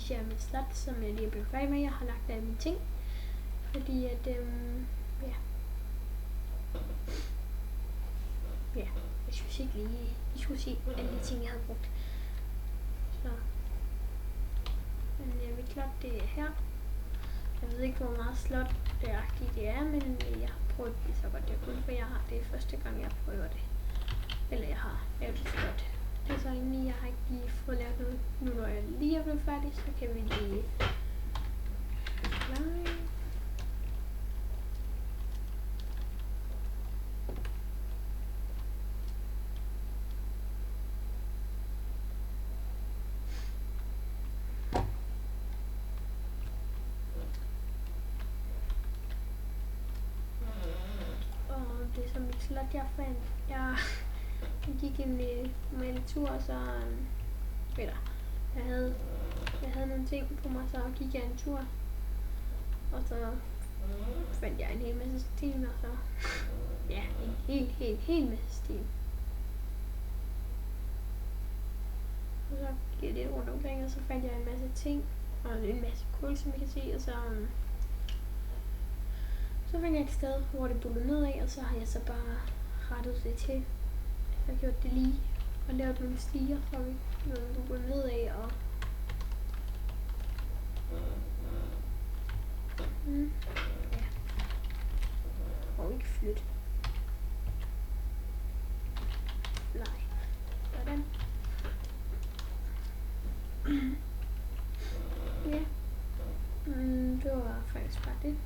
viser jer mit slot, som jeg lige er blevet færdig med. Jeg har lagt alle mine ting, fordi at, ja, jeg synes ikke lige, I skulle se alle de ting, jeg havde brugt. Så, men mit slot, det er her. Jeg ved ikke, hvor meget slot det er, men jeg har prøvet det så godt jeg kunne, for jeg har det første gang, jeg prøver det. Eller jeg har lavet det slot. Det er så egentlig, jeg har ikke lige fået lavet noget. Nu når jeg lige er blevet færdig, så kan vi lige lege. Det er så mit slot, jeg fandt. Jeg gik en normale tur, og så jeg havde nogle ting på mig, så gik jeg en tur, og så fandt jeg en hel masse sten, og så ja, en hel masse sten. Og så gik jeg lidt rundt omkring, og så fandt jeg en masse ting, og en masse kul, som I kan se, og så fandt jeg et sted, hvor det bullede nedad, og så har jeg så bare rettet det til. Jeg har gjort det lige, og lavet nogle stiger, så vi bullede nedad, og ja, og ikke flytte. Nej, sådan. Ja, det var faktisk bare det.